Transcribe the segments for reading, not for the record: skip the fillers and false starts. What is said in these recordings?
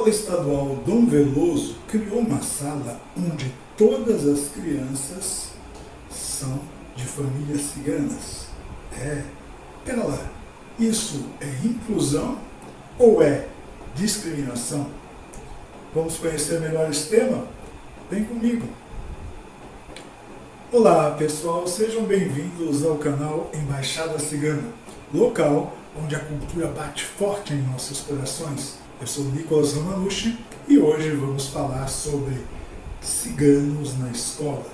Escola Estadual Dom Veloso criou uma sala onde todas as crianças são de famílias ciganas. Pera lá, isso é inclusão ou é discriminação? Vamos conhecer melhor esse tema? Vem comigo! Olá pessoal, sejam bem-vindos ao canal Embaixada Cigana, local onde a cultura bate forte em nossos corações. Eu sou Nicolas Romanucci e hoje vamos falar sobre ciganos na escola.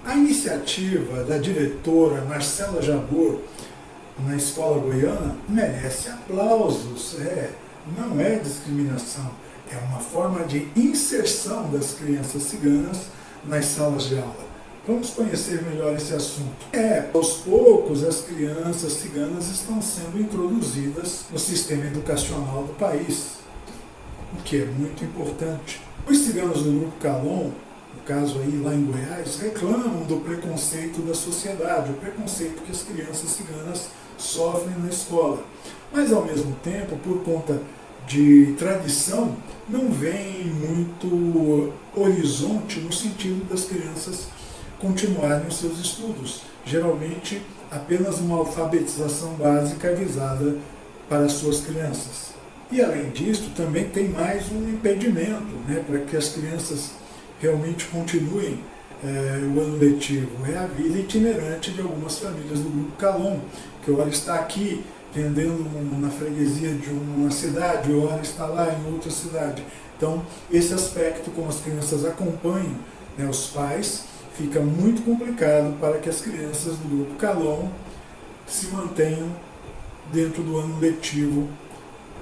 A iniciativa da diretora Marcela Jabor na escola goiana merece aplausos. Não é discriminação, é uma forma de inserção das crianças ciganas nas salas de aula. Vamos conhecer melhor esse assunto. Aos poucos as crianças ciganas estão sendo introduzidas no sistema educacional do país, o que é muito importante. Os ciganos do Grupo Calon, no caso aí lá em Goiás, reclamam do preconceito da sociedade, o preconceito que as crianças ciganas sofrem na escola. Mas ao mesmo tempo, por conta de tradição, não vem muito horizonte no sentido das crianças continuarem os seus estudos. Geralmente, apenas uma alfabetização básica é visada para as suas crianças. E além disso, também tem mais um impedimento, para que as crianças realmente continuem o ano letivo. É a vida itinerante de algumas famílias do Grupo Calon, que ora está aqui vendendo na freguesia de uma cidade, ora está lá em outra cidade. Então, esse aspecto, como as crianças acompanham os pais, fica muito complicado para que as crianças do Grupo Calon se mantenham dentro do ano letivo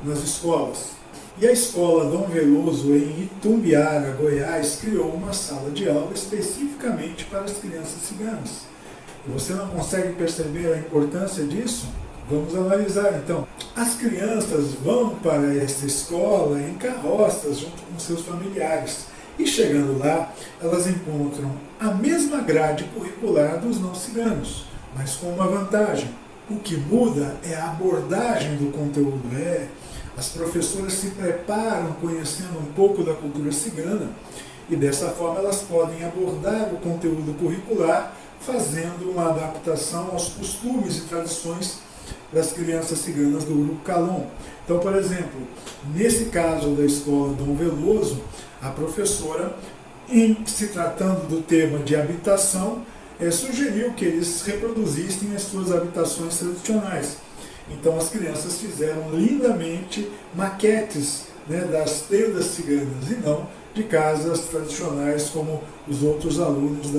nas escolas. E a escola Dom Veloso, em Itumbiara, Goiás, criou uma sala de aula especificamente para as crianças ciganas. E você não consegue perceber a importância disso? Vamos analisar então. As crianças vão para essa escola em carroças junto com seus familiares. E chegando lá, elas encontram a mesma grade curricular dos não ciganos, mas com uma vantagem. O que muda é a abordagem do conteúdo. As professoras se preparam conhecendo um pouco da cultura cigana e dessa forma elas podem abordar o conteúdo curricular fazendo uma adaptação aos costumes e tradições das crianças ciganas do Grupo Calon. Então, por exemplo, nesse caso da escola Dom Veloso, a professora, em se tratando do tema de habitação, sugeriu que eles reproduzissem as suas habitações tradicionais. Então as crianças fizeram lindamente maquetes das tendas ciganas e não de casas tradicionais como os outros alunos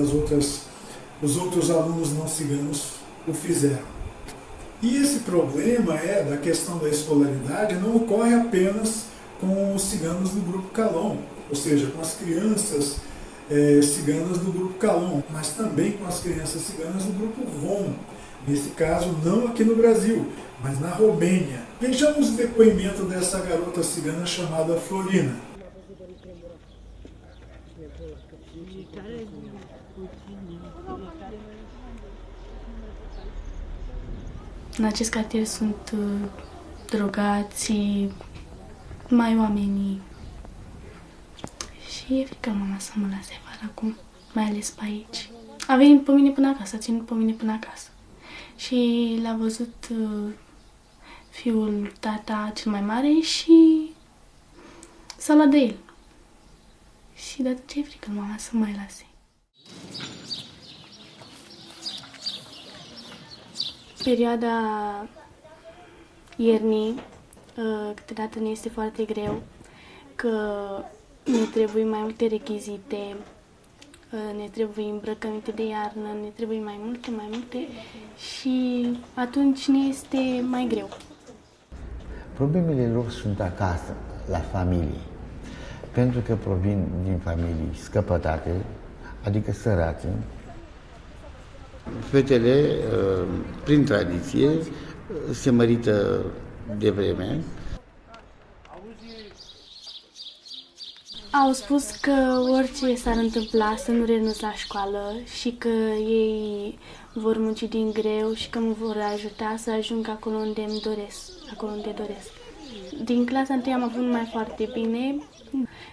não ciganos o fizeram. E esse problema da questão da escolaridade não ocorre apenas com os ciganos do Grupo Calon, ou seja, com as crianças ciganas do Grupo Calon, mas também com as crianças ciganas do Grupo Rom. Nesse caso, não aqui no Brasil, mas na Romênia. Vejamos o depoimento dessa garota cigana chamada Florina. În acest cartier sunt drogații, mai oamenii. Și e frică mama să mă lase afară acum, mai ales pe aici. A venit pe mine până acasă, a ținut pe mine până acasă. Și l-a văzut fiul tata cel mai mare și s-a luat de el. Și de atunci e frică mama să mai lase. Perioada iernii câteodată ne este foarte greu, că ne trebuie mai multe rechizite, ne trebuie îmbrăcăminte de iarnă, ne trebuie mai multe și atunci ne este mai greu. Problemele lor sunt acasă, la familie, pentru că provin din familii scăpătate, adică sărace. Fetele, prin tradiție, se mărită de vreme. Au spus că orice s-ar întâmpla să nu renunț la școală și că ei vor munci din greu și că mă vor ajuta să ajung acolo unde doresc. Din clasa 1 am avut numai foarte bine,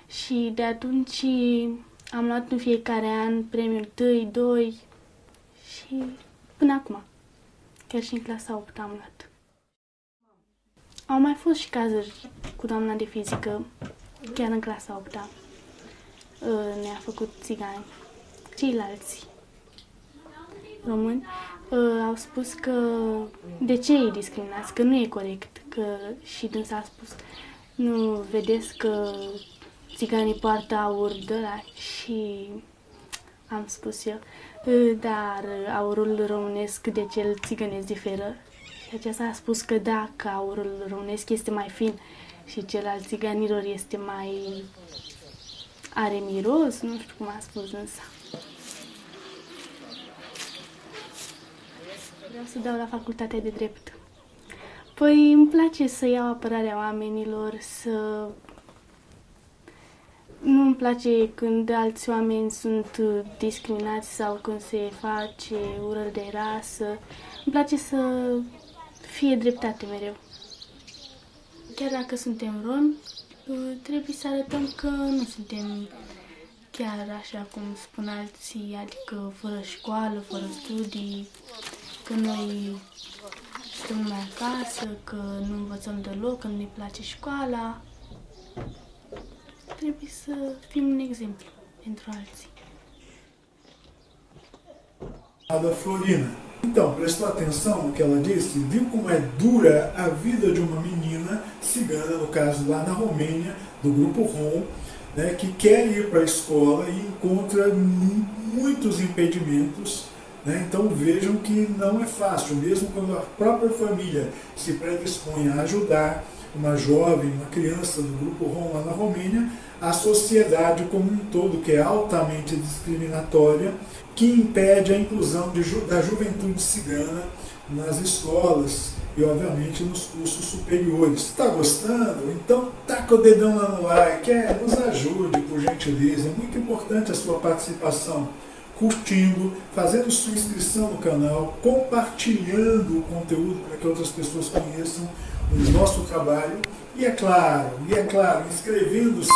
Și de atunci am luat în fiecare an premiul 1, 2 și până acum. Chiar și în clasa 8 am luat. Au mai fost și cazuri cu doamna de fizică, chiar în clasa 8-a. Ne-a făcut țigani. Ceilalți români au spus că de ce îi discriminați, că nu e corect, că și dânsa a spus nu vedeți că țiganii poartă aur de ăla și am spus eu, dar aurul românesc de cel țigănesc diferă. Și aceasta a spus că da, că aurul românesc este mai fin și cel al țiganilor este mai... are miros, nu știu cum a spus însă. Vreau să dau la facultatea de drept. Păi îmi place să iau apărarea oamenilor, să... Nu îmi place când alți oameni sunt discriminați sau când se face urări de rasă. Îmi place să fie dreptate mereu. Chiar dacă suntem romi, trebuie să arătăm că nu suntem chiar așa cum spun alții, adică fără școală, fără studii, că noi stăm numai acasă, că nu învățăm deloc, că nu ne place școala. Trebuie să fim un exemplu pentru alții. A da Florina. Então, prestou atenção no que ela disse? Viu como é dura a vida de uma menina cigana, no caso lá na Romênia, do grupo Rom, né, que quer ir para a escola e encontra muitos impedimentos. Né? Então vejam que não é fácil, mesmo quando a própria família se predispõe a ajudar uma jovem, uma criança do grupo Rom lá na Romênia, a sociedade como um todo, que é altamente discriminatória, que impede a inclusão da juventude cigana nas escolas e, obviamente, nos cursos superiores. Está gostando? Então, taca o dedão lá no like, nos ajude, por gentileza. É muito importante a sua participação, curtindo, fazendo sua inscrição no canal, compartilhando o conteúdo para que outras pessoas conheçam o nosso trabalho e é claro, inscrevendo-se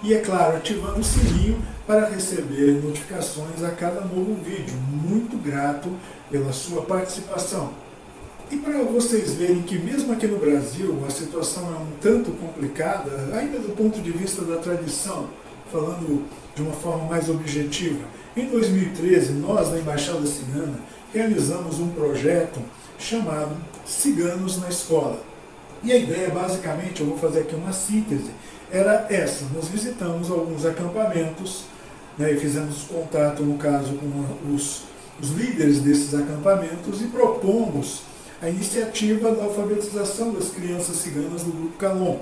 e, é claro, ativando o sininho para receber notificações a cada novo vídeo. Muito grato pela sua participação. E para vocês verem que mesmo aqui no Brasil a situação é um tanto complicada, ainda do ponto de vista da tradição, falando de uma forma mais objetiva, em 2013 nós na Embaixada Cigana realizamos um projeto chamado Ciganos na Escola. E a ideia, basicamente, eu vou fazer aqui uma síntese, era essa. Nós visitamos alguns acampamentos, né, e fizemos contato, no caso, com os líderes desses acampamentos e propomos a iniciativa da alfabetização das crianças ciganas do Grupo Calon.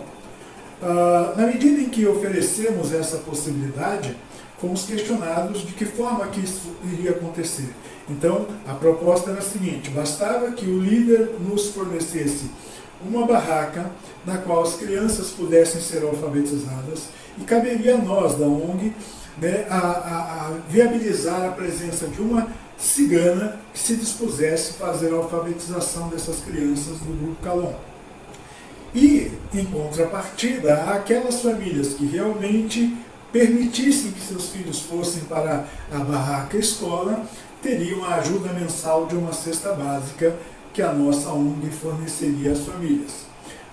Na medida em que oferecemos essa possibilidade, fomos questionados de que forma que isso iria acontecer. Então, a proposta era a seguinte: bastava que o líder nos fornecesse uma barraca na qual as crianças pudessem ser alfabetizadas e caberia a nós, da ONG, né, a viabilizar a presença de uma cigana que se dispusesse a fazer a alfabetização dessas crianças do Grupo Calon. E, em contrapartida, aquelas famílias que realmente permitissem que seus filhos fossem para a barraca escola, teriam a ajuda mensal de uma cesta básica que a nossa ONG forneceria às famílias.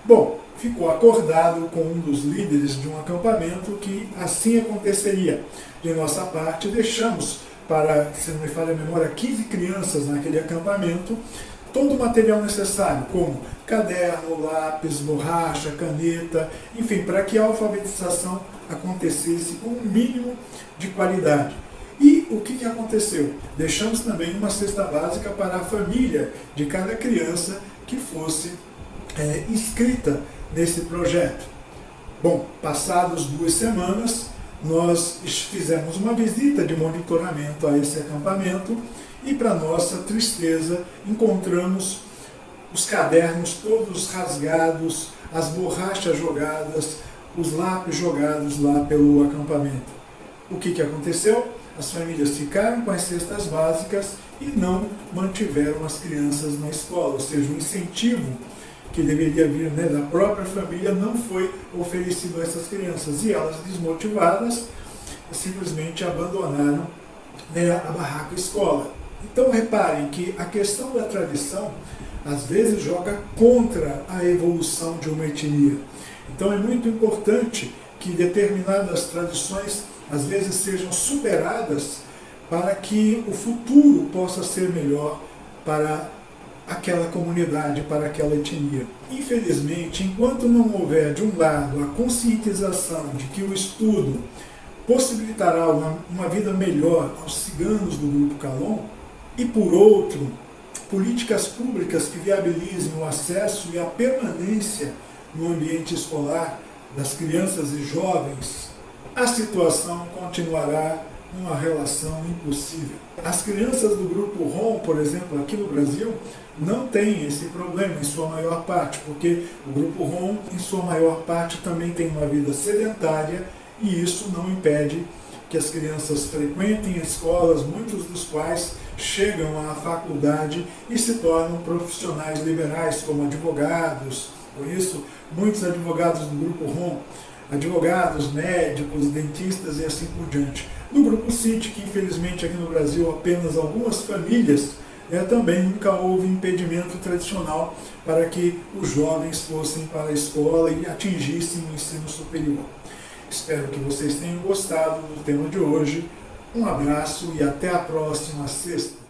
Bom, ficou acordado com um dos líderes de um acampamento que assim aconteceria. De nossa parte, deixamos para, se não me falha a memória, 15 crianças naquele acampamento, todo o material necessário, como caderno, lápis, borracha, caneta, enfim, para que a alfabetização acontecesse com um mínimo de qualidade. E o que aconteceu? Deixamos também uma cesta básica para a família de cada criança que fosse inscrita nesse projeto. Bom, passadas 2 semanas, nós fizemos uma visita de monitoramento a esse acampamento e, para nossa tristeza, encontramos os cadernos todos rasgados, as borrachas jogadas, os lápis jogados lá pelo acampamento. O que aconteceu? As famílias ficaram com as cestas básicas e não mantiveram as crianças na escola, ou seja, o incentivo que deveria vir, né, da própria família, não foi oferecido a essas crianças. E elas, desmotivadas, simplesmente abandonaram, né, a barraca escola. Então reparem que a questão da tradição às vezes joga contra a evolução de uma etnia. Então é muito importante que determinadas tradições às vezes sejam superadas para que o futuro possa ser melhor para aquela comunidade, para aquela etnia. Infelizmente, enquanto não houver de um lado a conscientização de que o estudo possibilitará uma vida melhor aos ciganos do grupo Calon, e por outro, políticas públicas que viabilizem o acesso e a permanência no ambiente escolar das crianças e jovens, a situação continuará uma relação impossível. As crianças do grupo Rom, por exemplo, aqui no Brasil, não têm esse problema em sua maior parte, porque o grupo Rom, em sua maior parte, também tem uma vida sedentária e isso não impede que as crianças frequentem escolas, muitos dos quais chegam à faculdade e se tornam profissionais liberais, como advogados. Conheço muitos advogados do grupo Rom, advogados, médicos, dentistas e assim por diante. No grupo CIT, que infelizmente aqui no Brasil apenas algumas famílias, também nunca houve impedimento tradicional para que os jovens fossem para a escola e atingissem o ensino superior. Espero que vocês tenham gostado do tema de hoje. Um abraço e até a próxima sexta.